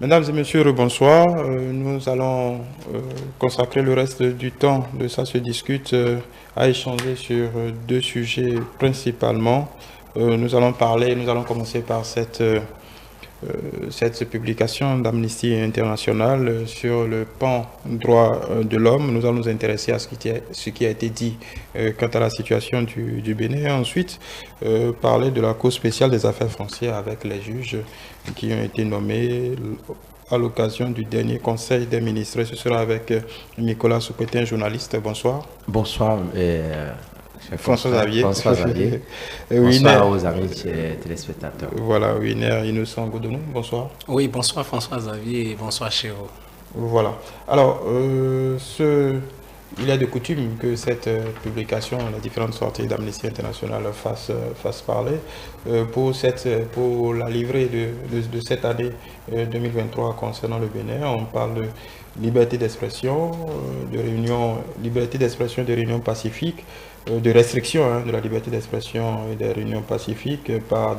Mesdames et messieurs, bonsoir. Nous allons consacrer le reste du temps de Ça se discute à échanger sur deux sujets principalement. Nous allons commencer par cette publication d'Amnesty International sur le pan droit de l'homme. Nous allons nous intéresser à ce qui a été dit quant à la situation du Bénin. Et ensuite, parler de la Cour spéciale des affaires foncières avec les juges qui ont été nommés à l'occasion du dernier Conseil des ministres. Ce sera avec Nicolas Soupétin, journaliste. Bonsoir. Bonsoir. François Xavier. Bonsoir aux amis téléspectateurs. Voilà, Winer Innocent Godonou, bonsoir. Oui, bonsoir François Xavier et bonsoir chez vous. Voilà. Alors, il y a de coutume que cette publication, les différentes sorties d'Amnesty International fassent parler. Pour la livrée de cette année 2023 concernant le Bénin, on parle de liberté d'expression, liberté d'expression de réunion pacifique, de restriction de la liberté d'expression et des réunions pacifiques par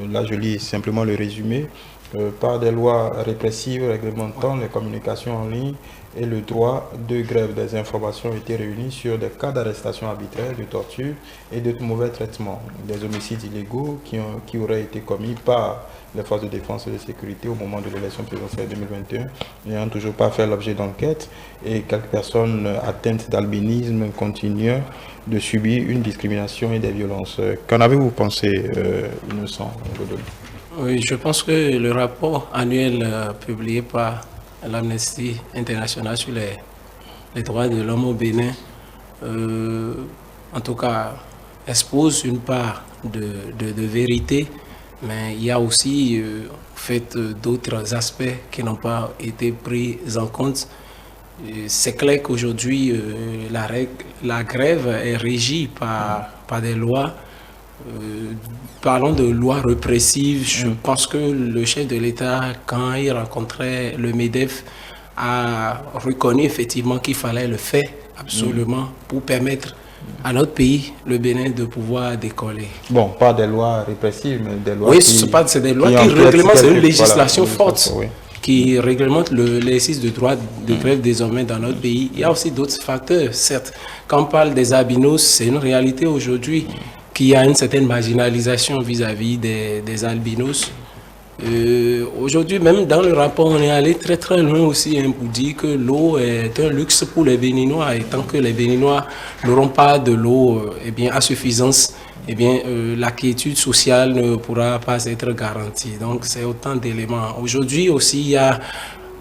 là je lis simplement le résumé, par des lois répressives réglementant les communications en ligne et le droit de grève. Des informations ont été réunies sur des cas d'arrestation arbitraire, de torture et de mauvais traitements, des homicides illégaux qui auraient été commis par les forces de défense et de sécurité au moment de l'élection présidentielle 2021, n'ayant toujours pas fait l'objet d'enquête, et quelques personnes atteintes d'albinisme continuent de subir une discrimination et des violences. Qu'en avez-vous pensé, Innocent Godonou? Oui, je pense que le rapport annuel publié par l'Amnesty International sur les droits de l'homme au Bénin, en tout cas, expose une part de vérité, mais il y a aussi d'autres aspects qui n'ont pas été pris en compte. C'est clair qu'aujourd'hui, la grève est régie par des lois. Parlons de lois répressives. Je pense que le chef de l'État, quand il rencontrait le MEDEF, a reconnu effectivement qu'il fallait le faire absolument pour permettre à notre pays, le Bénin, de pouvoir décoller. Bon, pas des lois répressives, mais des lois c'est des lois qui réglementent, c'est une législation forte qui réglemente l'exercice de droit de grève désormais dans notre pays. Il y a aussi d'autres facteurs, certes. Quand on parle des albinos, c'est une réalité aujourd'hui qu'il y a une certaine marginalisation vis-à-vis des albinos. Aujourd'hui, même dans le rapport, on est allé très très loin aussi pour dire que l'eau est un luxe pour les Béninois, et tant que les Béninois n'auront pas de l'eau à suffisance, la quiétude sociale ne pourra pas être garantie. Donc c'est autant d'éléments. Aujourd'hui aussi, il y a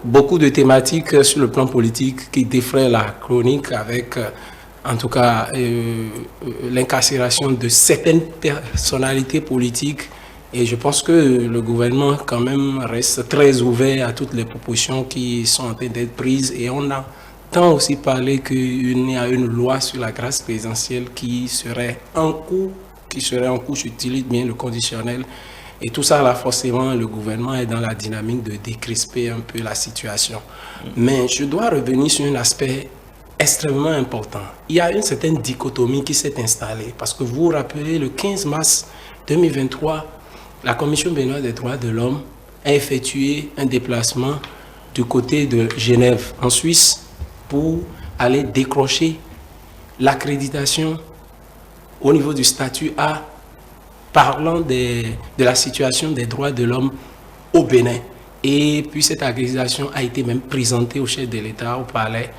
beaucoup de thématiques sur le plan politique qui défraient la chronique avec en tout cas l'incarcération de certaines personnalités politiques. Et je pense que le gouvernement quand même reste très ouvert à toutes les propositions qui sont en train d'être prises. Et on a tant aussi parlé qu'il y a une loi sur la grâce présidentielle qui serait en cours, j'utilise bien le conditionnel. Et tout ça, là, forcément, le gouvernement est dans la dynamique de décrisper un peu la situation. Mais je dois revenir sur un aspect extrêmement important. Il y a une certaine dichotomie qui s'est installée. Parce que vous vous rappelez, le 15 mars 2023, la Commission béninoise des droits de l'homme a effectué un déplacement du côté de Genève, en Suisse, pour aller décrocher l'accréditation au niveau du statut A, parlant de la situation des droits de l'homme au Bénin. Et puis cette accréditation a été même présentée au chef de l'État, au palais.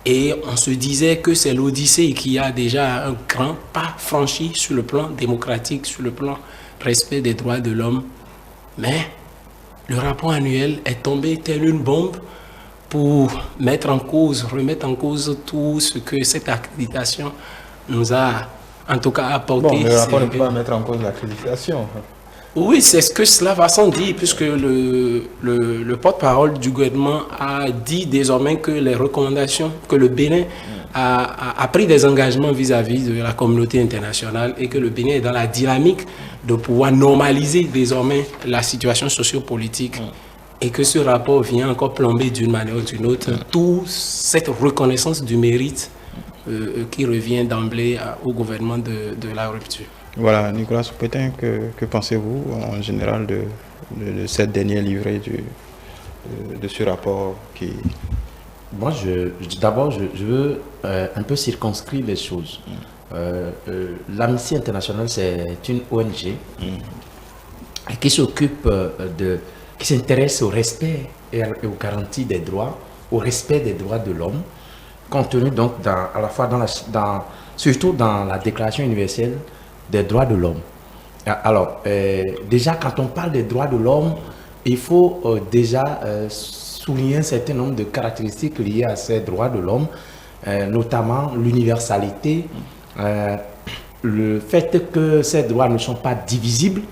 Et on se disait que c'est l'Odyssée qui a déjà un grand pas franchi sur le plan démocratique, sur le plan respect des droits de l'homme. Mais le rapport annuel est tombé tel une bombe pour remettre en cause tout ce que cette accréditation nous a en tout cas apporté. Bon, le rapport ne peut pas mettre en cause l'accréditation. Oui, c'est ce que cela va sans dire, puisque le porte-parole du gouvernement a dit désormais que les recommandations, que le Bénin a pris des engagements vis-à-vis de la communauté internationale et que le Bénin est dans la dynamique de pouvoir normaliser désormais la situation sociopolitique et que ce rapport vient encore plomber d'une manière ou d'une autre toute cette reconnaissance du mérite qui revient d'emblée au gouvernement de la rupture. Voilà, Nicolas Soupétin, que pensez-vous en général de cette dernière livrée de ce rapport qui... Moi, d'abord, je veux un peu circonscrire les choses. L'Amnesty International, c'est une ONG qui s'occupe qui s'intéresse au respect et aux garanties des droits, au respect des droits de l'homme, contenu donc à la fois surtout dans la Déclaration universelle des droits de l'homme. Alors, déjà, quand on parle des droits de l'homme, il faut déjà souligner un certain nombre de caractéristiques liées à ces droits de l'homme, notamment l'universalité, le fait que ces droits ne sont pas divisibles.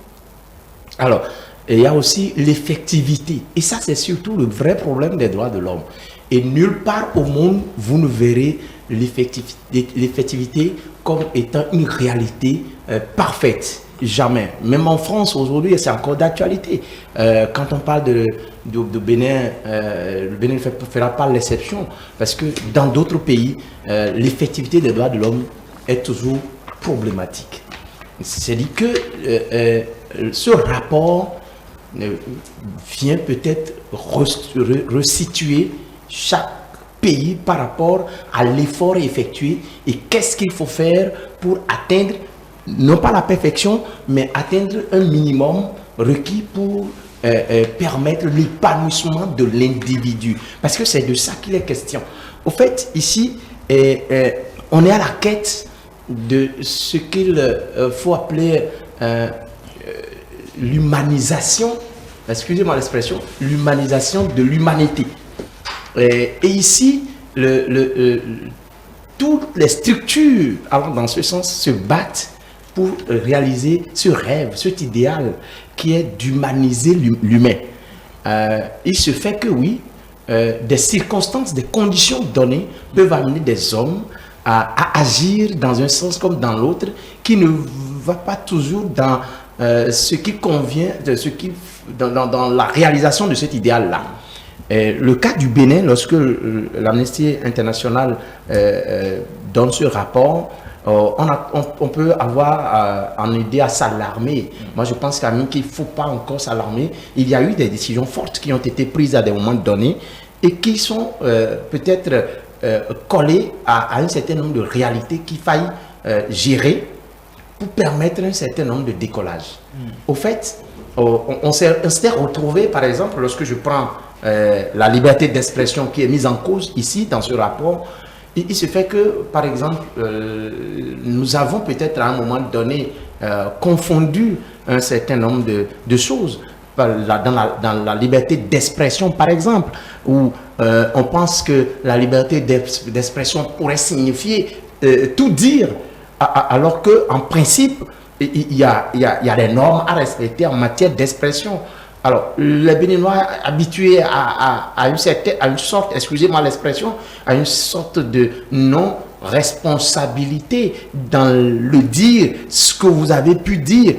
Alors, il y a aussi l'effectivité. Et ça, c'est surtout le vrai problème des droits de l'homme. Et nulle part au monde, vous ne verrez l'effectivité comme étant une réalité parfaite. Jamais. Même en France, aujourd'hui, c'est encore d'actualité. Quand on parle de Bénin, le Bénin ne fera pas l'exception. Parce que dans d'autres pays, l'effectivité des droits de l'homme est toujours problématique. C'est-à-dire que ce rapport vient peut-être resituer chaque pays par rapport à l'effort effectué et qu'est-ce qu'il faut faire pour atteindre, non pas la perfection, mais atteindre un minimum requis pour permettre l'épanouissement de l'individu. Parce que c'est de ça qu'il est question. Au fait, ici, on est à la quête de ce qu'il faut appeler l'humanisation, excusez-moi l'expression, l'humanisation de l'humanité. Et ici, toutes les structures allant dans ce sens se battent pour réaliser ce rêve, cet idéal qui est d'humaniser l'humain. Il se fait que oui, des circonstances, des conditions données peuvent amener des hommes à agir dans un sens comme dans l'autre, qui ne va pas toujours dans ce qui convient, dans la réalisation de cet idéal-là. Le cas du Bénin, lorsque l'Amnesty International donne ce rapport, on peut avoir en idée à s'alarmer. Moi, je pense quand même qu'il ne faut pas encore s'alarmer. Il y a eu des décisions fortes qui ont été prises à des moments donnés et qui sont peut-être collées à un certain nombre de réalités qu'il faille gérer pour permettre un certain nombre de décollages. Au fait, on s'est retrouvé, par exemple, lorsque je prends la liberté d'expression qui est mise en cause ici dans ce rapport, il se fait que, par exemple, nous avons peut-être à un moment donné confondu un certain nombre de choses. Dans la liberté d'expression, par exemple, où on pense que la liberté d'expression pourrait signifier tout dire, alors qu'en principe, il y a des normes à respecter en matière d'expression. Alors, les Béninois habitués à une sorte, excusez-moi l'expression, à une sorte de non-responsabilité dans le dire, ce que vous avez pu dire.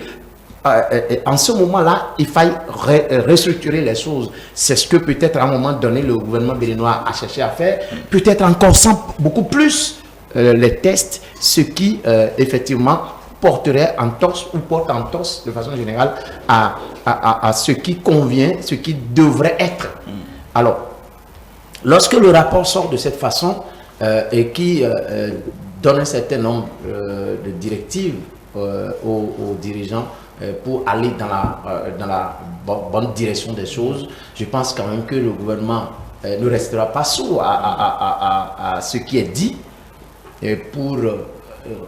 En ce moment-là, il faille restructurer les choses. C'est ce que peut-être à un moment donné, le gouvernement béninois a cherché à faire. Peut-être encore sans beaucoup plus les tests, ce qui effectivement porterait en torse ou porte en torse de façon générale à ce qui convient, ce qui devrait être. Alors, lorsque le rapport sort de cette façon et qui donne un certain nombre de directives aux dirigeants pour aller dans la bonne direction des choses, je pense quand même que le gouvernement ne restera pas sourd à ce qui est dit pour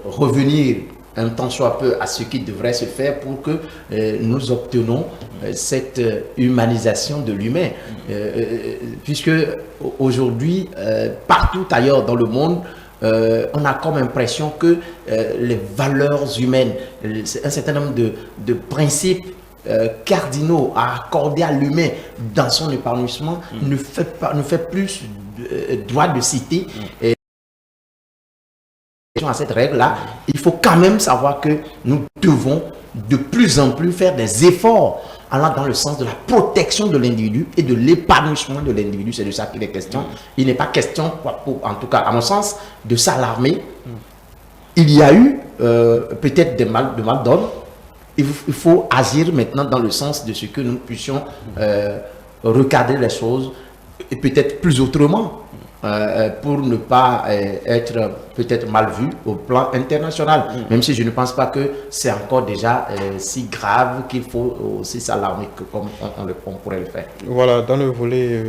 revenir un temps soit peu à ce qui devrait se faire pour que nous obtenons cette humanisation de l'humain. Puisque aujourd'hui, partout ailleurs dans le monde, on a comme impression que les valeurs humaines, un certain nombre de principes cardinaux à accorder à l'humain dans son épanouissement ne fait plus droit de citer. À cette règle-là, il faut quand même savoir que nous devons de plus en plus faire des efforts allant dans le sens de la protection de l'individu et de l'épanouissement de l'individu. C'est de ça qu'il est question. Il n'est pas question, en tout cas à mon sens, de s'alarmer il y a eu peut-être de mal d'ordre. Il faut agir maintenant dans le sens de ce que nous puissions recadrer les choses et peut-être plus autrement pour ne pas être peut-être mal vu au plan international. Même si je ne pense pas que c'est encore déjà si grave qu'il faut aussi s'alarmer comme on pourrait le faire. Voilà, dans le volet,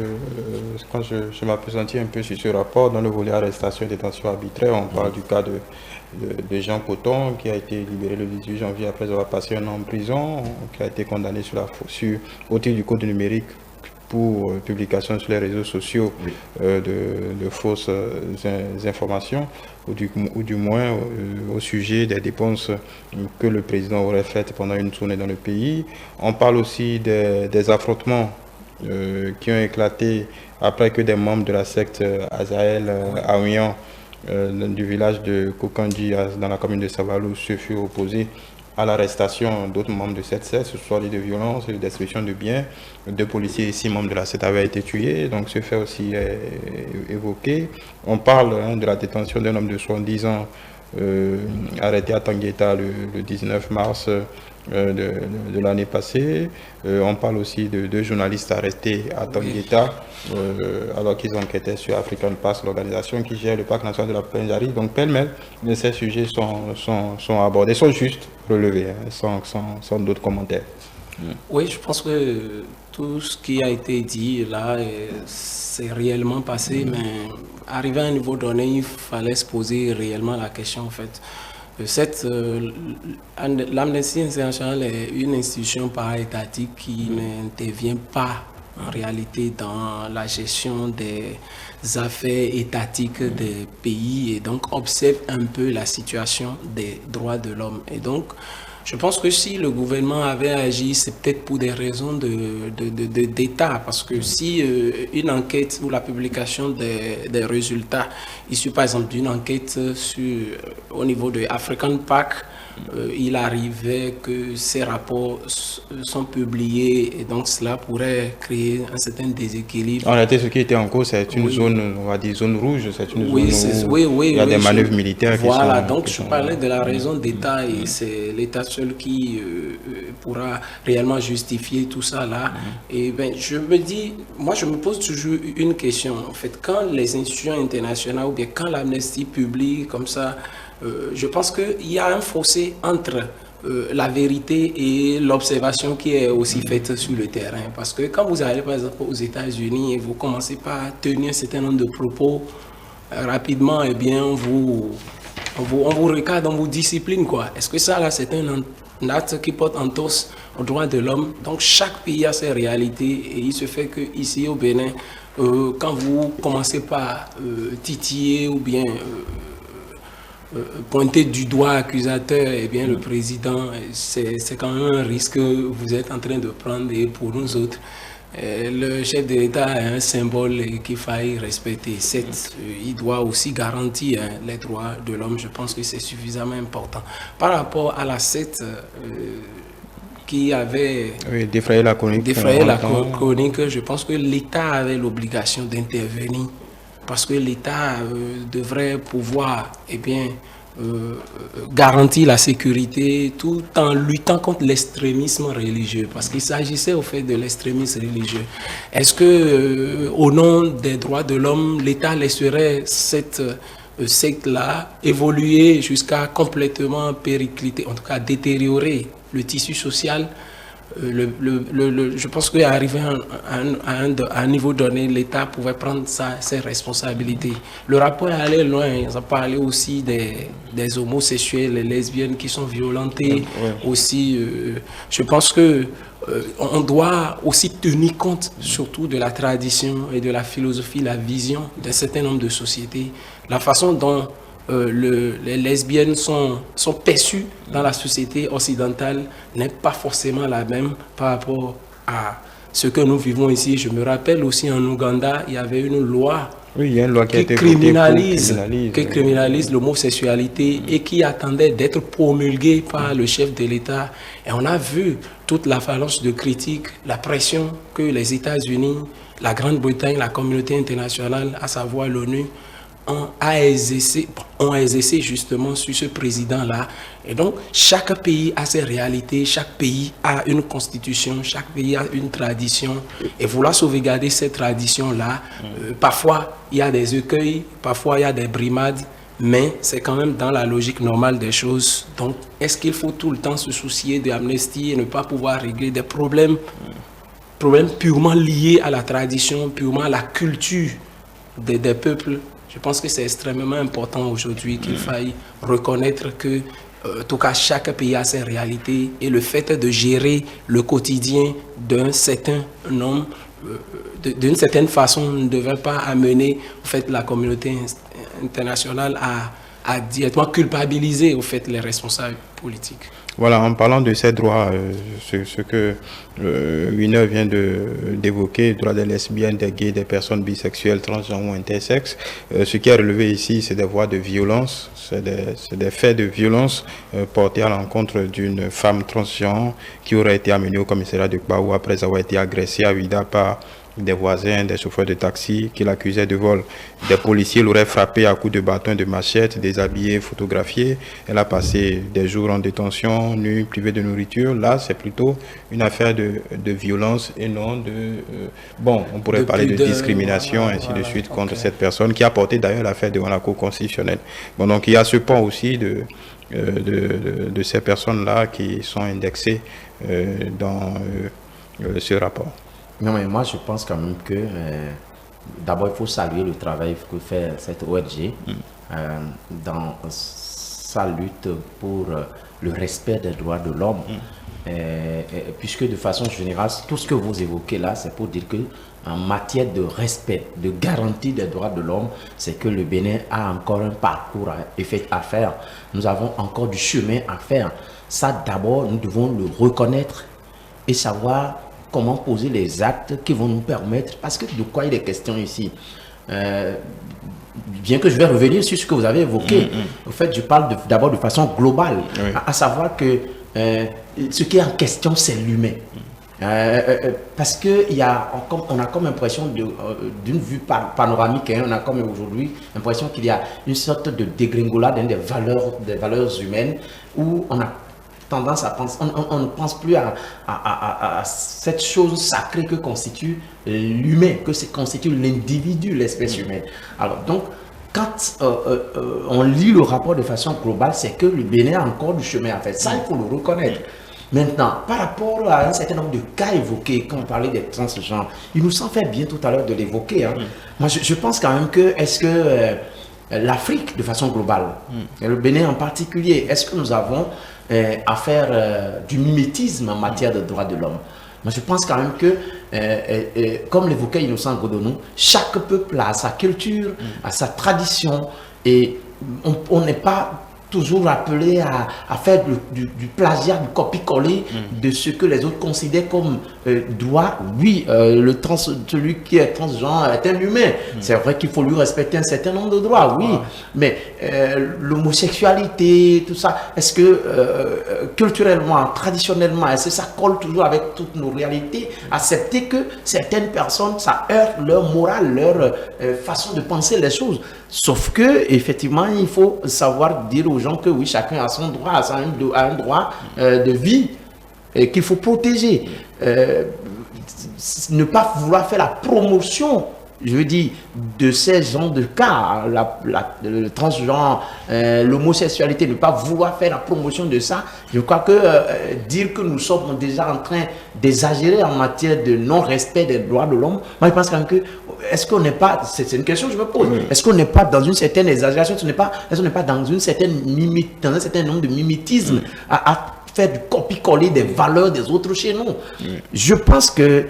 quand je m'appesantis un peu sur ce rapport, dans le volet arrestation et détention arbitraire, on parle du cas de Jean Coton, qui a été libéré le 18 janvier après avoir passé un an en prison, qui a été condamné au titre du code numérique pour publication sur les réseaux sociaux de fausses informations, ou du moins au sujet des dépenses que le président aurait faites pendant une tournée dans le pays. On parle aussi des affrontements qui ont éclaté après que des membres de la secte Azaël Aouyan du village de Kokandji dans la commune de Savalou se furent opposés à l'arrestation d'autres membres de cette secte, ce soit de violence et de destruction de biens. 2 policiers et 6 membres de la secte avaient été tués, donc ce fait aussi est évoqué. On parle de la détention d'un homme de 70 ans arrêté à Tangueta le 19 mars de l'année passée. On parle aussi de 2 journalistes arrêtés à Tangueta alors qu'ils enquêtaient sur African Pass, l'organisation qui gère le parc national de la plaine d'Ari. Donc pêle-mêle, ces sujets sont abordés, sont juste relevés, sans d'autres commentaires. Oui, je pense que tout ce qui a été dit là, c'est réellement passé, mais arrivé à un niveau donné, il fallait se poser réellement la question en fait. L'Amnesty International est une institution para-étatique qui n'intervient pas en réalité dans la gestion des affaires étatiques des pays et donc observe un peu la situation des droits de l'homme. Et donc, je pense que si le gouvernement avait agi, c'est peut-être pour des raisons d'État, parce que si une enquête ou la publication des résultats issus par exemple d'une enquête au niveau de African Pack, il arrivait que ces rapports sont publiés et donc cela pourrait créer un certain déséquilibre. En réalité, ce qui était en cause, c'est une zone, on va dire zone rouge, c'est une zone où il y a des manœuvres militaires. Voilà, donc je parlais de la raison d'État et c'est l'État seul qui pourra réellement justifier tout ça là. Et ben, je me pose toujours une question. En fait, quand les institutions internationales ou bien quand l'Amnesty publie comme ça, je pense qu'il y a un fossé entre la vérité et l'observation qui est aussi faite sur le terrain. Parce que quand vous allez par exemple aux États-Unis et vous commencez par tenir un certain nombre de propos, rapidement, eh bien, on vous recadre, on vous discipline, quoi. Est-ce que ça, là, c'est un acte qui porte entorse aux droits de l'homme? Donc, chaque pays a ses réalités et il se fait qu'ici, au Bénin, quand vous commencez par titiller ou bien pointer du doigt accusateur, eh bien, le président, c'est quand même un risque que vous êtes en train de prendre. Et pour nous autres, le chef de l'État est un symbole qu'il faille respecter. Il doit aussi garantir les droits de l'homme. Je pense que c'est suffisamment important. Par rapport à la secte qui avait défrayé la chronique, je pense que l'État avait l'obligation d'intervenir. Parce que l'État devrait pouvoir garantir la sécurité tout en luttant contre l'extrémisme religieux. Parce qu'il s'agissait au fait de l'extrémisme religieux. Est-ce que au nom des droits de l'homme, l'État laisserait cette secte-là évoluer jusqu'à complètement péricliter, en tout cas détériorer le tissu social? Je pense qu'arrivé à un niveau donné, l'État pouvait prendre ses responsabilités. Le rapport est allé loin. Ils ont parlé aussi des homosexuels, les lesbiennes qui sont violentées. Aussi, je pense que on doit aussi tenir compte surtout de la tradition et de la philosophie, la vision d'un certain nombre de sociétés, la façon dont les lesbiennes sont perçues dans la société occidentale n'est pas forcément la même par rapport à ce que nous vivons ici. Je me rappelle aussi en Ouganda, il y avait une loi, il y a une loi qui criminalise l'homosexualité et qui attendait d'être promulguée par le chef de l'État. Et on a vu toute l'avalanche de critiques, la pression que les États-Unis, la Grande-Bretagne, la communauté internationale, à savoir l'ONU, ont exercé justement sur ce président-là. Et donc, chaque pays a ses réalités, chaque pays a une constitution, chaque pays a une tradition. Et vouloir sauvegarder ces traditions-là, parfois il y a des écueils, parfois il y a des brimades, mais c'est quand même dans la logique normale des choses. Donc, est-ce qu'il faut tout le temps se soucier de l'amnistie et ne pas pouvoir régler des problèmes purement liés à la tradition, purement à la culture des peuples? Je pense que c'est extrêmement important aujourd'hui qu'il faille reconnaître que, en tout cas, chaque pays a ses réalités et le fait de gérer le quotidien d'un certain nombre, d'une certaine façon, ne devrait pas amener en fait, la communauté internationale à directement culpabiliser au fait, les responsables politiques. Voilà, en parlant de ces droits, ce que Winner vient d'évoquer, droits des lesbiennes, des gays, des personnes bisexuelles, transgenres ou intersexes, ce qui est relevé ici, c'est des voies de violence, c'est des faits de violence portés à l'encontre d'une femme transgenre qui aurait été amenée au commissariat de Kbaou après avoir été agressée à Ouida par des voisins, des chauffeurs de taxi qui l'accusaient de vol. Des policiers l'auraient frappée à coups de bâton et de machette, déshabillée, photographiée. Elle a passé des jours en détention, nue, privée de nourriture. Là, c'est plutôt une affaire de violence et non de... bon, on pourrait parler de discrimination, ainsi de suite, contre cette personne qui a porté d'ailleurs l'affaire devant la Cour constitutionnelle. Bon, donc il y a ce point aussi de ces personnes-là qui sont indexées dans ce rapport. Non, mais moi, je pense quand même que d'abord, il faut saluer le travail que fait cette ONG dans sa lutte pour le respect des droits de l'homme. Puisque de façon générale, tout ce que vous évoquez là, c'est pour dire que en matière de respect, de garantie des droits de l'homme, c'est que le Bénin a encore un parcours à faire. Nous avons encore du chemin à faire. Ça, d'abord, nous devons le reconnaître et savoir comment poser les actes qui vont nous permettre, parce que de quoi il est question ici, bien que je vais revenir sur ce que vous avez évoqué, en fait je parle d'abord de façon globale, à savoir que ce qui est en question c'est l'humain. Parce que on a comme impression d'une vue panoramique, on a comme aujourd'hui l'impression qu'il y a une sorte de dégringolade des valeurs humaines où on a tendance à penser, on ne pense plus à cette chose sacrée que constitue l'humain, que constitue l'individu, l'espèce humaine. Alors donc, quand on lit le rapport de façon globale, c'est que le Bénin a encore du chemin à faire. Ça, il faut le reconnaître. Maintenant, par rapport à un certain nombre de cas évoqués, quand on parlait des transgenres, il nous semble faire bien tout à l'heure de l'évoquer. Moi, je pense quand même que, est-ce que l'Afrique, de façon globale, et le Bénin en particulier, est-ce que nous avons à faire du mimétisme en matière de droits de l'homme? Moi, je pense quand même que, comme l'évoquait Innocent Godonou, chaque peuple a sa culture, a sa tradition, et on n'est pas toujours appelé à faire du plagiat, du copier-coller de ce que les autres considèrent comme droit. Oui, celui qui est transgenre est un humain. C'est vrai qu'il faut lui respecter un certain nombre de droits, oui. Mais l'homosexualité, tout ça, est-ce que culturellement, traditionnellement, est-ce que ça colle toujours avec toutes nos réalités? Accepter que certaines personnes, ça heurte leur morale, leur façon de penser les choses. Sauf que, effectivement, il faut savoir dire aux gens que oui, chacun a son droit, a un droit de vie qu'il faut protéger. Ne pas vouloir faire la promotion, je veux dire, de ces genres de cas, le transgenre, l'homosexualité, ne pas vouloir faire la promotion de ça. Je crois que dire que nous sommes déjà en train d'exagérer en matière de non-respect des droits de l'homme, moi je pense quand même que, est-ce qu'on n'est pas, c'est une question que je me pose, est-ce qu'on n'est pas dans une certaine exagération, est-ce qu'on n'est pas dans un certain nombre de mimétismes à faire du copier-coller des valeurs des autres chez nous? Je pense que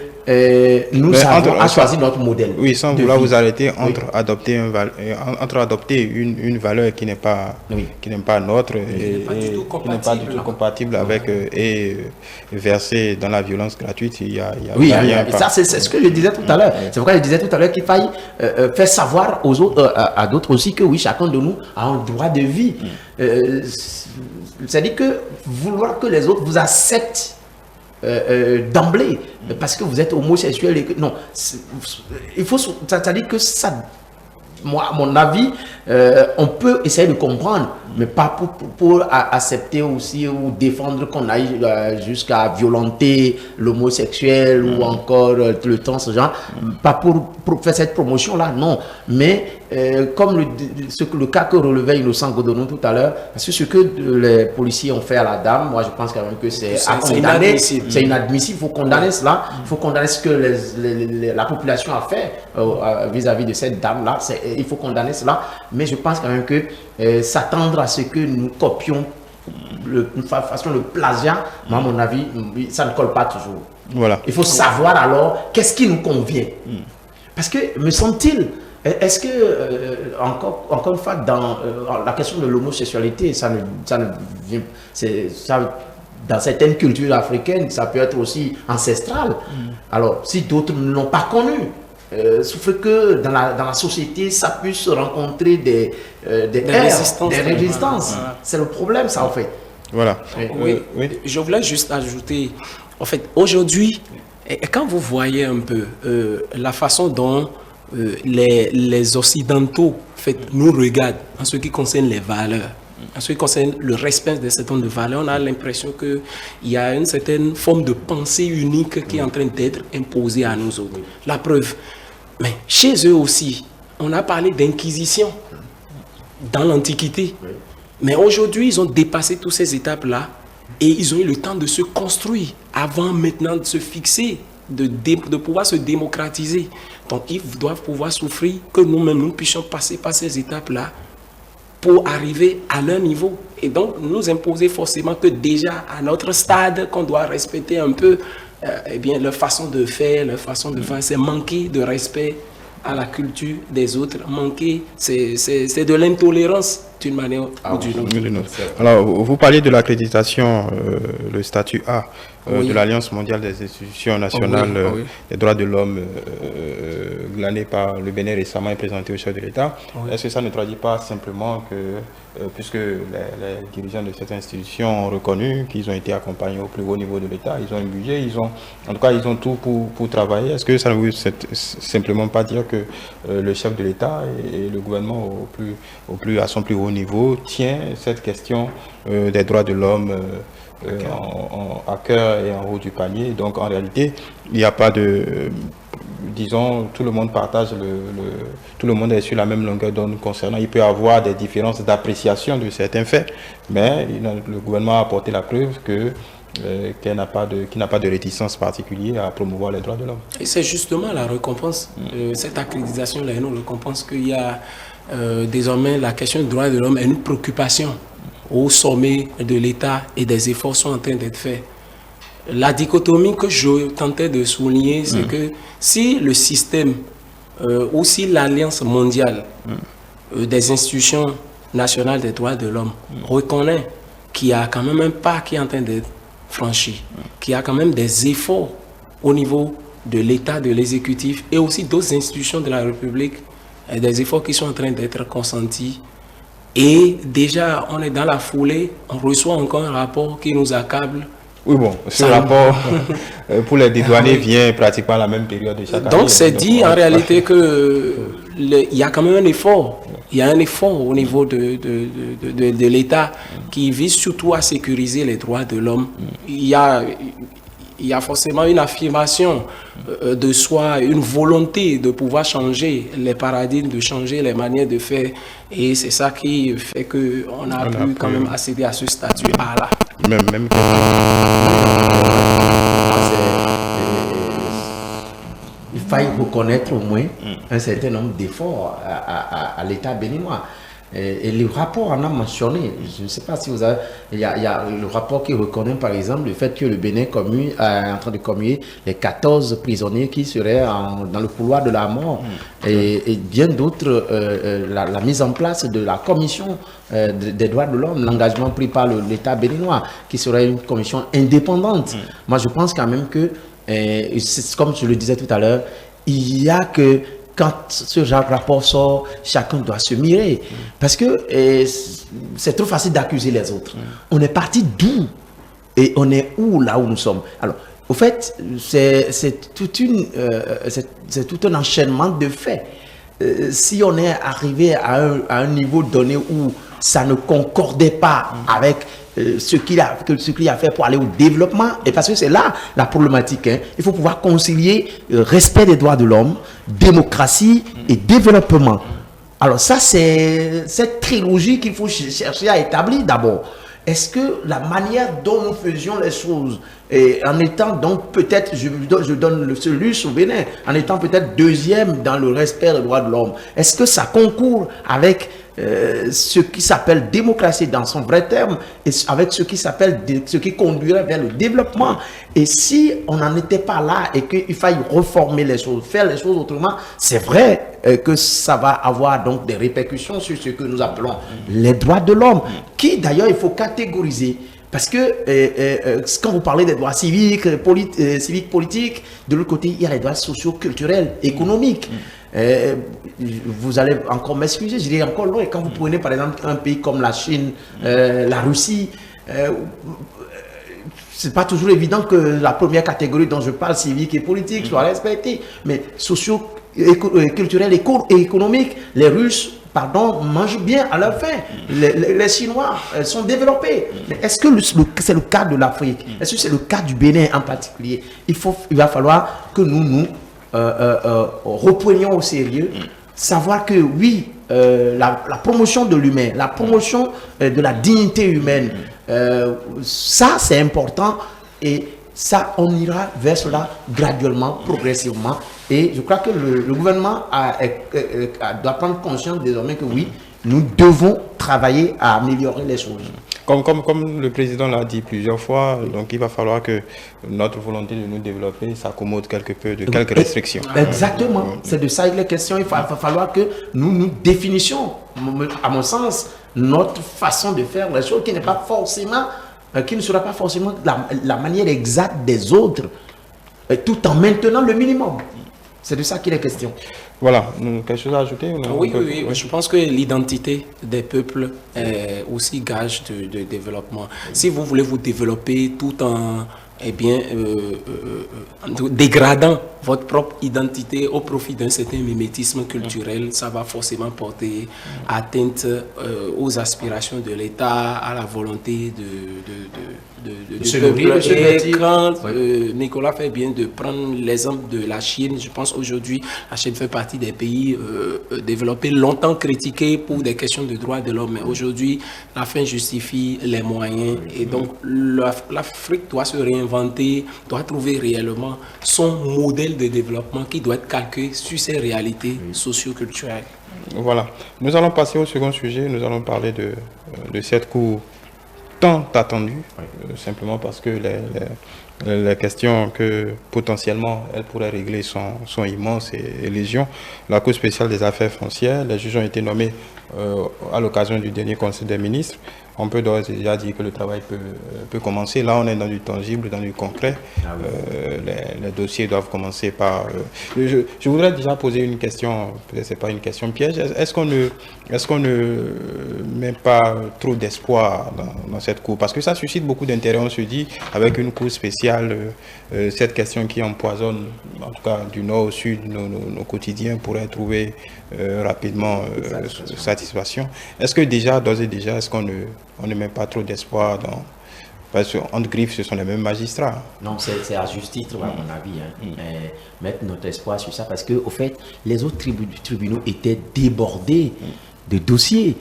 nous avons à choisir notre modèle. Oui, sans vouloir vous arrêter, entre adopter une valeur qui n'est pas nôtre et qui n'est pas du tout compatible avec et verser dans la violence gratuite, il y a ça c'est ce que je disais tout à l'heure. C'est pourquoi je disais tout à l'heure qu'il faille faire savoir aux autres, à d'autres aussi, que oui, chacun de nous a un droit de vie. C'est-à-dire que vouloir que les autres vous acceptent d'emblée parce que vous êtes homosexuel et que non, il faut, c'est-à-dire que ça moi, à mon avis, on peut essayer de comprendre, mais pas pour accepter aussi ou défendre qu'on aille jusqu'à violenter l'homosexuel ou encore le transgenre. Pas pour faire cette promotion-là, non. Mais comme le cas que relevait Innocent Godonou tout à l'heure, parce que ce que les policiers ont fait à la dame, moi je pense quand même que c'est à condamner. C'est inadmissible. Il faut condamner cela. Il faut condamner ce que la population a fait vis-à-vis de cette dame-là. Il faut condamner cela. Mais je pense quand même que s'attendre à ce que nous copions de façon le plagiat, moi, à mon avis, ça ne colle pas toujours. Voilà. Il faut savoir alors qu'est-ce qui nous convient. Parce que, me semble-t-il, est-ce que, encore une fois, dans la question de l'homosexualité, dans certaines cultures africaines, ça peut être aussi ancestral. Alors, si d'autres ne l'ont pas connu, sauf que dans la société, ça puisse rencontrer des résistances. C'est le problème, ça, en fait. Voilà. Oui. Je voulais juste ajouter, en fait, aujourd'hui, quand vous voyez un peu la façon dont les Occidentaux nous regardent en ce qui concerne les valeurs, en ce qui concerne le respect de certaines de valeurs, on a l'impression qu'il y a une certaine forme de pensée unique qui est en train d'être imposée à nous autres. La preuve, mais chez eux aussi, on a parlé d'inquisition dans l'Antiquité. Mais aujourd'hui, ils ont dépassé toutes ces étapes-là et ils ont eu le temps de se construire avant maintenant de se fixer, de pouvoir se démocratiser. Donc, ils doivent pouvoir souffrir que nous-mêmes, nous puissions passer par ces étapes-là pour arriver à leur niveau. Et donc, nous imposer forcément que déjà, à notre stade, qu'on doit respecter un peu eh bien, leur façon de faire, c'est manquer de respect à la culture des autres, manquer, c'est de l'intolérance d'une manière ou d'une autre. Alors, vous parlez de l'accréditation, le statut A de l'Alliance mondiale des institutions nationales des droits de l'homme glané par le Bénin récemment et présenté au chef de l'État. Est-ce que ça ne traduit pas simplement que, puisque les dirigeants de cette institution ont reconnu qu'ils ont été accompagnés au plus haut niveau de l'État, ils ont un budget, en tout cas ils ont tout pour travailler. Est-ce que ça ne veut simplement pas dire que le chef de l'État et le gouvernement à son plus haut niveau tient cette question des droits de l'homme à cœur et en haut du panier? Donc en réalité, il n'y a pas de... disons, tout le monde partage, tout le monde est sur la même longueur d'onde concernant. Il peut y avoir des différences d'appréciation de certains faits, mais le gouvernement a apporté la preuve qu'il n'a pas de réticence particulière à promouvoir les droits de l'homme. Et c'est justement la récompense, cette accréditation, là, nous récompense qu'il y a désormais la question des droits de l'homme est une préoccupation au sommet de l'État et des efforts sont en train d'être faits. La dichotomie que je tentais de souligner, c'est que si le système ou si l'Alliance mondiale des institutions nationales des droits de l'homme reconnaît qu'il y a quand même un pas qui est en train d'être franchi, qu'il y a quand même des efforts au niveau de l'État, de l'exécutif et aussi d'autres institutions de la République, des efforts qui sont en train d'être consentis. Et déjà, on est dans la foulée, on reçoit encore un rapport qui nous accable. Oui, bon, ce rapport pour les dédouanés vient pratiquement à la même période de chaque année. Donc, c'est dit en réalité qu'il y a quand même un effort. Il y a un effort au niveau de l'État qui vise surtout à sécuriser les droits de l'homme. Il y a forcément une affirmation de soi, une volonté de pouvoir changer les paradigmes, de changer les manières de faire. Et c'est ça qui fait qu'on a pu quand même accéder à ce statut-là. Même il faille reconnaître au moins un certain nombre d'efforts à l'État béninois. Et le rapport en a mentionné, je ne sais pas si vous avez, il y a le rapport qui reconnaît par exemple le fait que le Bénin est en train de commuer les 14 prisonniers qui seraient dans le couloir de la mort et bien d'autres, la mise en place de la commission des droits de l'homme, l'engagement pris par l'État béninois qui serait une commission indépendante. Moi je pense quand même que, comme je le disais tout à l'heure, il y a que quand ce genre de rapport sort, chacun doit se mirer. Parce que c'est trop facile d'accuser les autres. On est parti d'où? Et on est où là où nous sommes? Alors, au fait, c'est tout un enchaînement de faits. si on est arrivé à un niveau donné où ça ne concordait pas avec ce qu'il a fait pour aller au développement, et parce que c'est là la problématique, hein. Il faut pouvoir concilier respect des droits de l'homme, démocratie et développement. Alors ça, c'est cette trilogie qu'il faut chercher à établir d'abord. Est-ce que la manière dont nous faisions les choses, et en étant donc peut-être, je donne ce luxe au Bénin, en étant peut-être deuxième dans le respect des droits de l'homme, est-ce que ça concourt avec ce qui s'appelle démocratie dans son vrai terme, et avec ce qui conduirait vers le développement? Et si on n'en était pas là et qu'il faille reformer les choses, faire les choses autrement, c'est vrai que ça va avoir donc des répercussions sur ce que nous appelons les droits de l'homme, qui d'ailleurs il faut catégoriser. Parce que quand vous parlez des droits civiques, politiques, de l'autre côté, il y a les droits sociaux, culturels, économiques. Vous allez encore m'excuser, je dirais encore long. Et quand vous prenez par exemple un pays comme la Chine, la Russie, c'est pas toujours évident que la première catégorie dont je parle, civique et politique, soit respectée. Mais sociaux, culturels et économiques, les Russes, mangent bien à leur faim. Les Chinois sont développés. Mais est-ce que c'est le cas de l'Afrique? Est-ce que c'est le cas du Bénin en particulier? Il va falloir que nous reprenions au sérieux, savoir que oui, la promotion de l'humain, la promotion de la dignité humaine, ça c'est important, et ça on ira vers cela graduellement, progressivement, et je crois que le gouvernement doit prendre conscience désormais que oui, nous devons travailler à améliorer les choses. Comme le président l'a dit plusieurs fois, donc il va falloir que notre volonté de nous développer s'accommode quelque peu de quelques restrictions. Exactement, c'est de ça il est question. Il va falloir que nous définissions, à mon sens, notre façon de faire les choses qui ne sera pas forcément la manière exacte des autres, tout en maintenant le minimum. C'est de ça qu'il est question. Voilà, quelque chose à ajouter? Oui, je pense que l'identité des peuples est aussi gage de développement. Si vous voulez vous développer tout en dégradant votre propre identité au profit d'un certain mimétisme culturel, ça va forcément porter atteinte aux aspirations de l'État, à la volonté du peuple. Et quand Nicolas fait bien de prendre l'exemple de la Chine, je pense aujourd'hui la Chine fait partie des pays développés, longtemps critiqués pour des questions de droits de l'homme, mais aujourd'hui la fin justifie les moyens, et donc l'Afrique doit se réinventer, doit trouver réellement son modèle de développement qui doit être calqué sur ces réalités socio-culturelles. Voilà, nous allons passer au second sujet. Nous allons parler de cette cour tant attendue, simplement parce que les questions que potentiellement elle pourrait régler sont immenses et légion. La Cour spéciale des affaires foncières, les juges ont été nommés à l'occasion du dernier Conseil des ministres. On peut déjà dire que le travail peut commencer. Là, on est dans du tangible, dans du concret. Les dossiers doivent commencer par... Je voudrais déjà poser une question, peut-être ce n'est pas une question piège. Est-ce qu'on ne met pas trop d'espoir dans cette cour? Parce que ça suscite beaucoup d'intérêt. On se dit, avec une cour spéciale, cette question qui empoisonne, en tout cas du nord au sud, nos quotidiens pourraient trouver rapidement satisfaction. Est-ce que déjà, d'ores et déjà, est-ce qu'on ne met pas trop d'espoir dans... Parce qu'entre griffes, ce sont les mêmes magistrats. Non, c'est à juste titre, à mon avis. Mettre notre espoir sur ça, parce qu'au fait, les autres tribunaux étaient débordés de dossiers.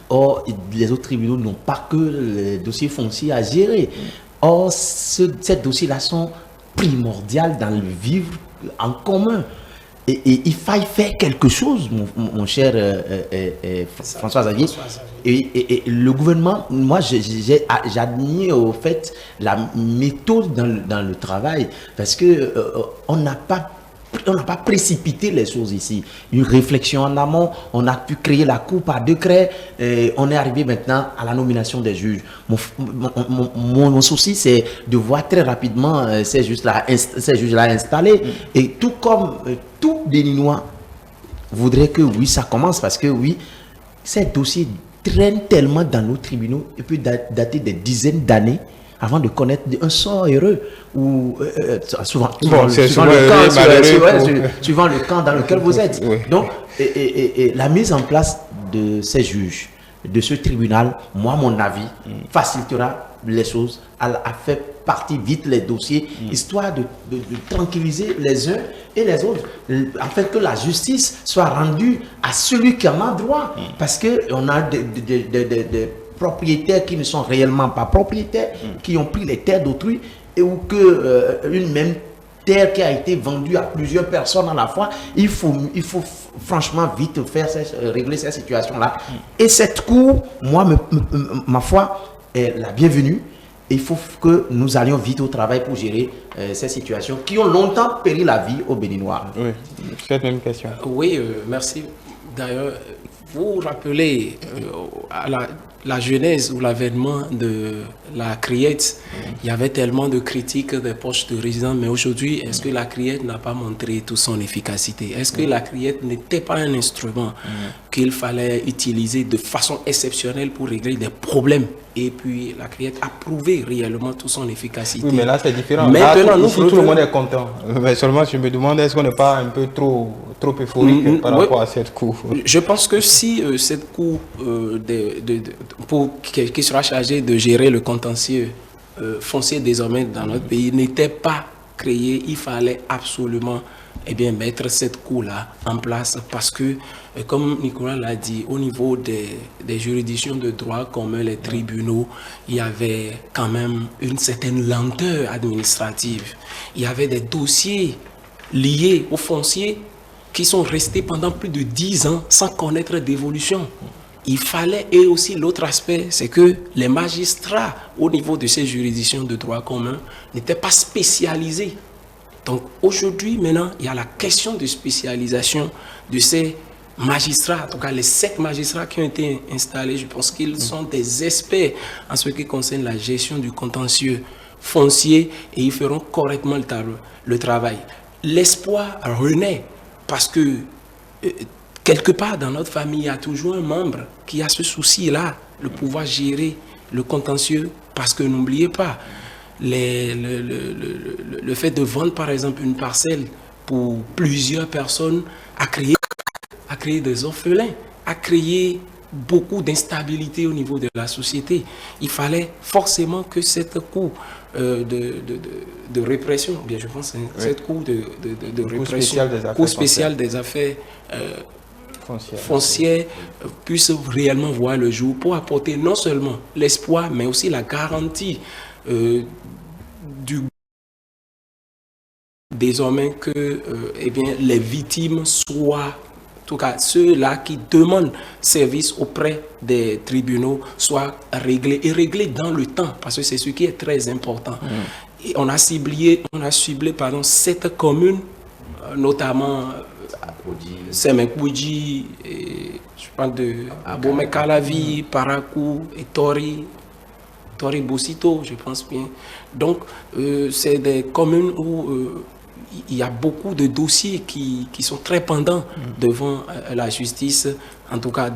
Or, les autres tribunaux n'ont pas que les dossiers fonciers à gérer. Or, ces dossiers-là sont primordiaux dans le vivre en commun. Et il faille faire quelque chose, mon cher François Xavier. Et le gouvernement, moi j'admire au fait la méthode dans le travail, parce que on n'a pas précipité les choses ici. Une réflexion en amont, on a pu créer la cour par décret, et on est arrivé maintenant à la nomination des juges. Mon souci, c'est de voir très rapidement ces juges-là installés, et tout comme tout Béninois voudrait que oui, ça commence, parce que oui, ces dossiers traînent tellement dans nos tribunaux et peut dater des dizaines d'années. avant de connaître un sort heureux ou souvent, suivant le camp dans lequel vous êtes. Oui. Donc, et la mise en place de ces juges, de ce tribunal, moi, mon avis, facilitera les choses, à faire partir vite les dossiers, histoire de tranquilliser les uns et les autres, afin que la justice soit rendue à celui qui en a droit. Parce qu'on a des propriétaires qui ne sont réellement pas propriétaires, qui ont pris les terres d'autrui, et ou que une même terre qui a été vendue à plusieurs personnes à la fois, il faut franchement vite régler cette situation-là. Et cette cour, moi, ma foi, est la bienvenue. Il faut que nous allions vite au travail pour gérer ces situations qui ont longtemps péri la vie aux Béninois. Oui, cette même question. Oui, merci. D'ailleurs, vous rappelez à la genèse ou l'avènement de la criette, il y avait tellement de critiques des poches de résidents, mais aujourd'hui, est-ce que la criette n'a pas montré toute son efficacité? Est-ce que la criette n'était pas un instrument qu'il fallait utiliser de façon exceptionnelle pour régler des problèmes? Et puis la criette a prouvé réellement toute son efficacité. Oui, mais là c'est différent. Maintenant, là, ici, tout le monde est content. Mais seulement je me demande, est-ce qu'on n'est pas un peu trop euphorique par rapport à cette cour? Je pense que si cette cour qui sera chargée de gérer le contentieux foncier désormais dans notre pays n'était pas créée, il fallait absolument mettre cette cour-là en place parce que, comme Nicolas l'a dit, au niveau des juridictions de droit commun, les tribunaux, il y avait quand même une certaine lenteur administrative. Il y avait des dossiers liés au foncier qui sont restés pendant plus de 10 ans sans connaître d'évolution. Il fallait, et aussi l'autre aspect, c'est que les magistrats au niveau de ces juridictions de droit commun n'étaient pas spécialisés. Donc aujourd'hui, maintenant, il y a la question de spécialisation de ces magistrats, en tout cas les 7 magistrats qui ont été installés. Je pense qu'ils sont des experts en ce qui concerne la gestion du contentieux foncier et ils feront correctement le travail. L'espoir renaît parce que quelque part dans notre famille, il y a toujours un membre qui a ce souci-là, de pouvoir gérer le contentieux, parce que n'oubliez pas, le fait de vendre par exemple une parcelle pour plusieurs personnes a créé des orphelins, a créé beaucoup d'instabilité au niveau de la société. Il fallait forcément que cette cour de répression, bien je pense, cette cour de répression, cour spéciale des affaires foncières puisse réellement voir le jour pour apporter non seulement l'espoir, mais aussi la garantie désormais que les victimes soient, en tout cas ceux-là qui demandent service auprès des tribunaux, soient réglés et réglés dans le temps, parce que c'est ce qui est très important. Et on a ciblé 7 communes, notamment Semekoudji, je parle de Bomé-Calavi, Parakou et Tori Boussito, je pense bien. Donc, c'est des communes où il y a beaucoup de dossiers qui sont très pendants devant la justice, en tout cas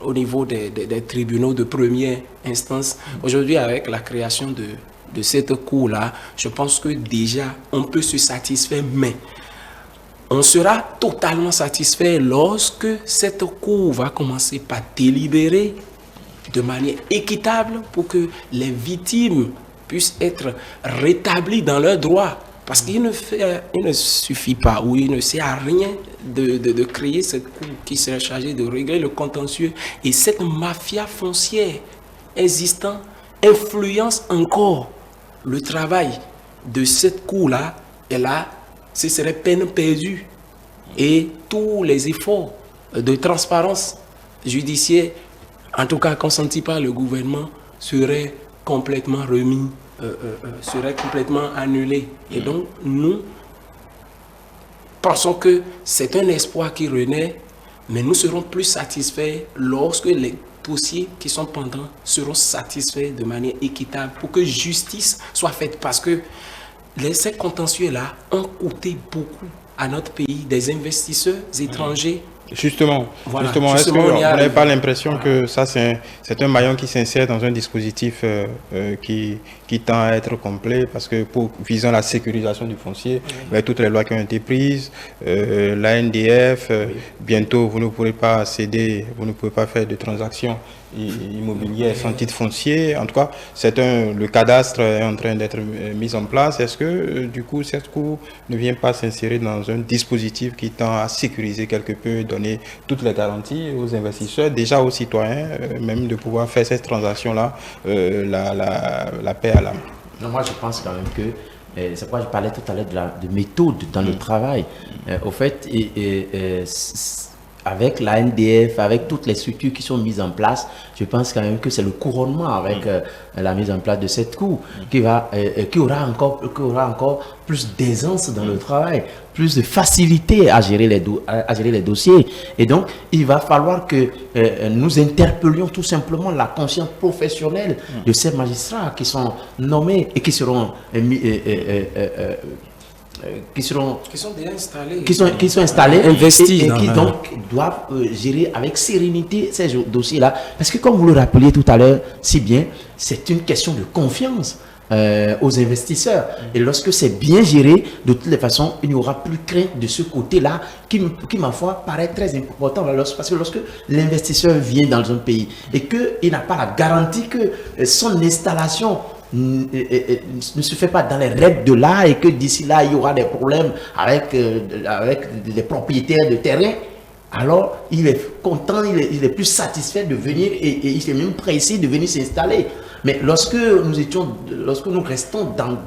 au niveau des tribunaux de première instance. Aujourd'hui, avec la création de cette cour-là, je pense que déjà, on peut se satisfaire, mais on sera totalement satisfait lorsque cette cour va commencer par délibérer de manière équitable pour que les victimes puissent être rétablies dans leurs droits. Parce qu'il ne suffit pas, ou il ne sert à rien de créer cette cour qui serait chargée de régler le contentieux. Et cette mafia foncière existante influence encore le travail de cette cour-là. Et là, ce serait peine perdue. Et tous les efforts de transparence judiciaire, en tout cas consentis par le gouvernement, seraient complètement remis, seraient complètement annulés. Et donc, nous pensons que c'est un espoir qui renaît, mais nous serons plus satisfaits lorsque les dossiers qui sont pendants seront satisfaits de manière équitable pour que justice soit faite. Parce que ces contentieux-là ont coûté beaucoup à notre pays, des investisseurs étrangers Justement, Voilà. est-ce que on vous y n'avez arrive. pas l'impression que ça, c'est un maillon qui s'insère dans un dispositif qui tend à être complet, parce que visant la sécurisation du foncier, avec toutes les lois qui ont été prises, l'ANDF, bientôt vous ne pourrez pas céder, vous ne pouvez pas faire de transactions immobilières sans titre foncier. En tout cas, le cadastre est en train d'être mis en place. Est-ce que du coup, cette cour ne vient pas s'insérer dans un dispositif qui tend à sécuriser quelque peu, donner toutes les garanties aux investisseurs, déjà aux citoyens, même de pouvoir faire cette transaction-là, la paix à l'âme? Non, moi, je pense quand même que c'est pourquoi je parlais tout à l'heure de méthode dans le travail. Au fait, avec la NDF, avec toutes les structures qui sont mises en place, je pense quand même que c'est le couronnement avec la mise en place de cette cour qui aura encore plus d'aisance dans le travail, plus de facilité à gérer les dossiers. Et donc, il va falloir que nous interpellions tout simplement la conscience professionnelle de ces magistrats qui sont nommés et qui seront qui sont déjà installés. Qui sont installés, investis et qui donc doivent gérer avec sérénité ces dossiers-là. Parce que comme vous le rappeliez tout à l'heure si bien, c'est une question de confiance aux investisseurs. Et lorsque c'est bien géré, de toutes les façons, il n'y aura plus crainte de ce côté-là qui, ma foi, paraît très important. Parce que lorsque l'investisseur vient dans un pays et qu'il n'a pas la garantie que son installation ne se fait pas dans les règles de l'art et que d'ici là il y aura des problèmes avec les propriétaires de terrain, alors il est content, il est plus satisfait de venir et il est même pressé de venir s'installer. Mais lorsque nous restons dans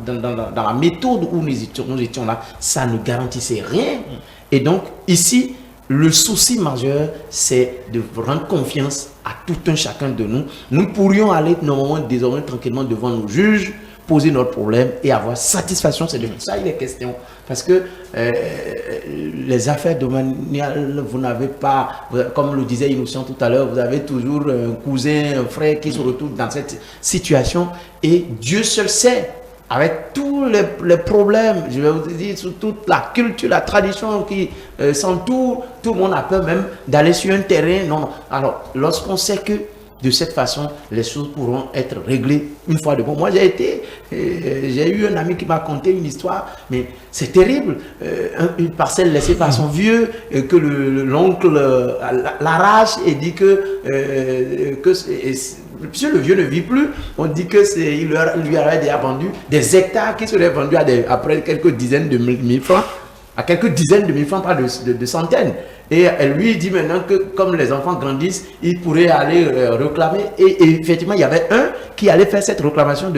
la méthode où nous étions là, ça ne garantissait rien. Et donc ici, le souci majeur, c'est de rendre confiance à tout un chacun de nous. Nous pourrions aller normalement désormais tranquillement devant nos juges, poser notre problème et avoir satisfaction. C'est de ça il est question. Parce que les affaires domaniales, vous n'avez pas, comme le disait Innocent tout à l'heure, vous avez toujours un cousin, un frère qui se retrouve dans cette situation. Et Dieu seul sait, avec tous les problèmes, je vais vous dire, sur toute la culture, la tradition qui s'entoure, tout le monde a peur même d'aller sur un terrain. Non. Alors, lorsqu'on sait que de cette façon, les choses pourront être réglées une fois de bon. Moi, j'ai eu un ami qui m'a conté une histoire, mais c'est terrible. Une parcelle laissée par son vieux, que l'oncle l'arrache et dit puisque le vieux ne vit plus, on dit que il lui aurait déjà vendu des hectares qui seraient vendus après quelques dizaines de mille francs. À quelques dizaines de mille francs, pas de centaines. Et elle lui dit maintenant que comme les enfants grandissent, il pourrait aller réclamer. Et effectivement, il y avait un qui allait faire cette réclamation,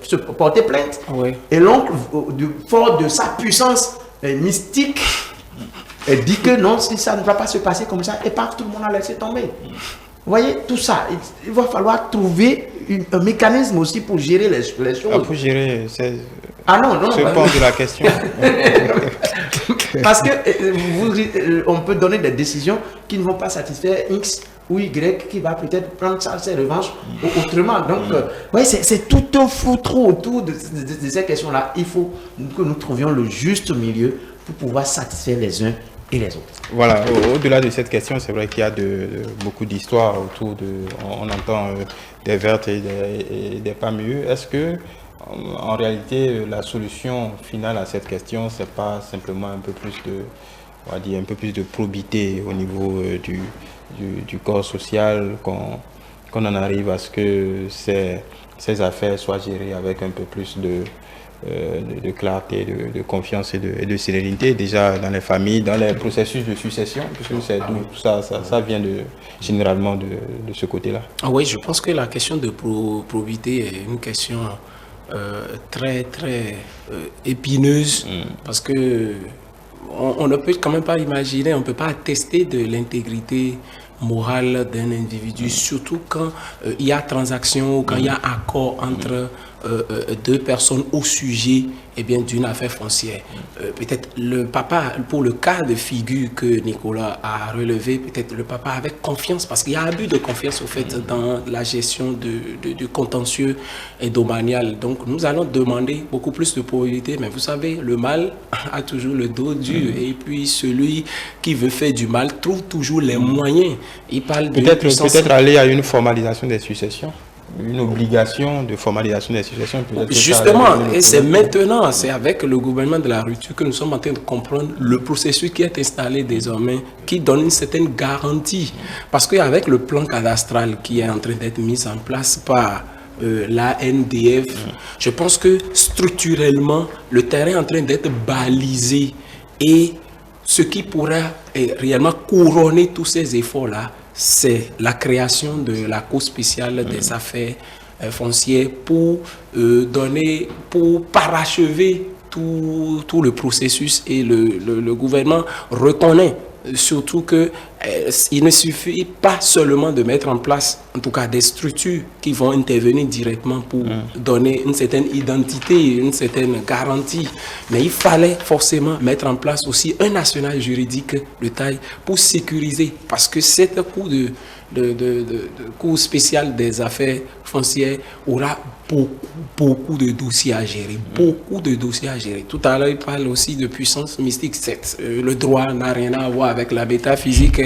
se porter plainte. Oui. Et l'oncle, fort de sa puissance mystique, dit que non, ça ne va pas se passer comme ça. Et pas tout le monde a laissé tomber. Vous voyez, tout ça, il va falloir trouver un mécanisme aussi pour gérer les choses. Pour gérer ce point de la question. Parce que on peut donner des décisions qui ne vont pas satisfaire X ou Y qui va peut-être prendre ses revanches autrement. Donc, c'est tout un foutrou autour de ces questions-là. Il faut que nous trouvions le juste milieu pour pouvoir satisfaire les uns et les autres. Voilà, au-delà de cette question, c'est vrai qu'il y a beaucoup d'histoires autour on entend des vertes et des pas mûres. Est-ce que en réalité, la solution finale à cette question, c'est pas simplement un peu plus de probité au niveau du corps social, qu'on en arrive à ce que ces affaires soient gérées avec un peu plus de clarté, de confiance et de sérénité, déjà dans les familles, dans les processus de succession, puisque ça vient généralement de ce côté-là. Oui, je pense que la question de probité est une question très très épineuse, parce que on ne peut quand même pas imaginer, on ne peut pas attester de l'intégrité morale d'un individu, surtout quand il y a transaction ou quand il y a accord entre deux personnes au sujet d'une affaire foncière. Peut-être le papa, pour le cas de figure que Nicolas a relevé, peut-être le papa avait confiance, parce qu'il y a abus de confiance au fait dans la gestion du contentieux et domanial. Donc nous allons demander beaucoup plus de probabilité, mais vous savez, le mal a toujours le dos dur. Et puis celui qui veut faire du mal trouve toujours les moyens. Il parle de peut-être aller à une formalisation des successions. Une obligation de formalisation des successions. Justement, et c'est maintenant, c'est avec le gouvernement de la rupture que nous sommes en train de comprendre le processus qui est installé désormais, qui donne une certaine garantie. Parce qu'avec le plan cadastral qui est en train d'être mis en place par l'ANDF, je pense que structurellement, le terrain est en train d'être balisé et ce qui pourra réellement couronner tous ces efforts-là, c'est la création de la Cour spéciale des affaires foncières pour pour parachever tout le processus, et le gouvernement reconnaît surtout que il ne suffit pas seulement de mettre en place, en tout cas, des structures qui vont intervenir directement pour donner une certaine identité, une certaine garantie, mais il fallait forcément mettre en place aussi un national juridique de taille pour sécuriser, parce que cette Cour spéciale des affaires foncières aura beaucoup de dossiers à gérer, beaucoup de dossiers à gérer. Tout à l'heure, il parle aussi de puissance mystique. Le droit n'a rien à voir avec la métaphysique,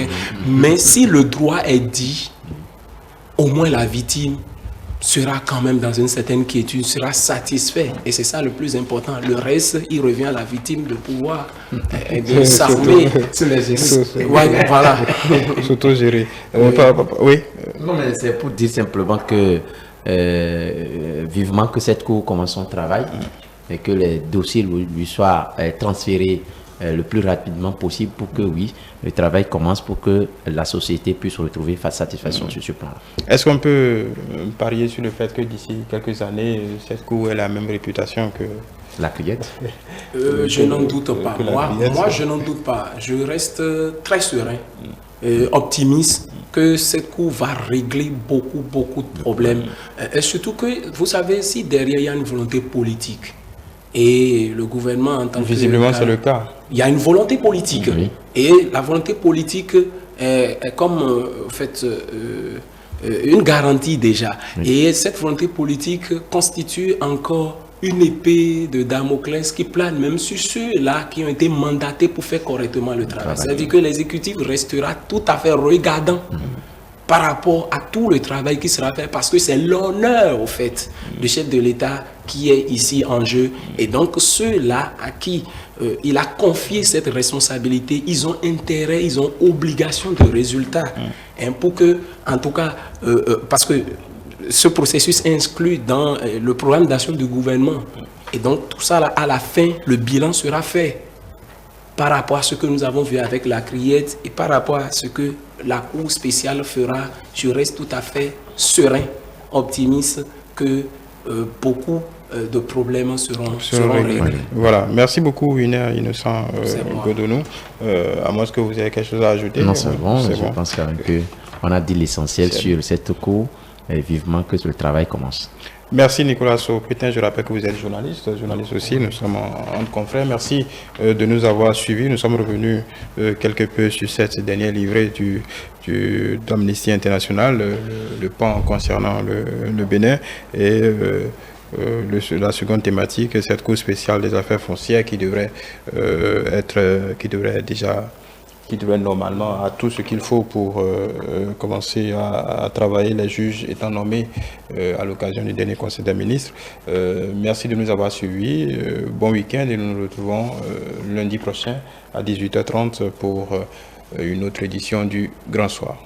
mais si le droit est dit, au moins la victime sera quand même dans une certaine quiétude, sera satisfait. Et c'est ça le plus important. Le reste, il revient à la victime de pouvoir s'armer. Ouais, voilà. S'auto-gérer. Oui. Non, mais c'est pour dire simplement que vivement que cette cour commence son travail et que les dossiers lui soient transférés le plus rapidement possible pour que, oui, le travail commence pour que la société puisse retrouver satisfaction sur ce plan-là. Est-ce qu'on peut parier sur le fait que d'ici quelques années, cette cour ait la même réputation que la Criette? Je n'en doute pas. Moi, je n'en doute pas. Je reste très serein, optimiste, que cette cour va régler beaucoup de problèmes. Et surtout que, vous savez, si derrière il y a une volonté politique, et le gouvernement en tant que... Visiblement, c'est le cas. Il y a une volonté politique. Oui. Et la volonté politique est comme, en fait, une garantie déjà. Oui. Et cette volonté politique constitue encore une épée de Damoclès qui plane même sur ceux-là qui ont été mandatés pour faire correctement le travail. C'est-à-dire que l'exécutif restera tout à fait regardant par rapport à tout le travail qui sera fait, parce que c'est l'honneur, au fait, du chef de l'État qui est ici en jeu. Et donc, ceux-là à qui il a confié cette responsabilité, ils ont intérêt, ils ont obligation de résultat. Pour que, en tout cas, parce que ce processus inclut dans le programme d'action du gouvernement. Et donc, tout ça, là, à la fin, le bilan sera fait par rapport à ce que nous avons vu avec la Criette et par rapport à ce que la Cour spéciale fera. Je reste tout à fait serein, optimiste que beaucoup de problèmes seront réglés. Voilà, merci beaucoup Winer Innocent Godonou. À moins que vous ayez quelque chose à ajouter. Non, c'est bon, je pense qu'on a dit l'essentiel sur cette Cour et vivement que le travail commence. Merci Nicolas Sopretin, je rappelle que vous êtes journaliste aussi, nous sommes en confrères. Merci de nous avoir suivis. Nous sommes revenus quelque peu sur cette dernière livrée d'Amnesty International, le pan concernant le Bénin et la seconde thématique, cette Cour spéciale des affaires foncières qui devrait normalement à tout ce qu'il faut pour commencer à travailler, les juges étant nommés à l'occasion du dernier Conseil des ministres. Merci de nous avoir suivis. Bon week-end et nous nous retrouvons lundi prochain à 18h30 pour une autre édition du Grand Soir.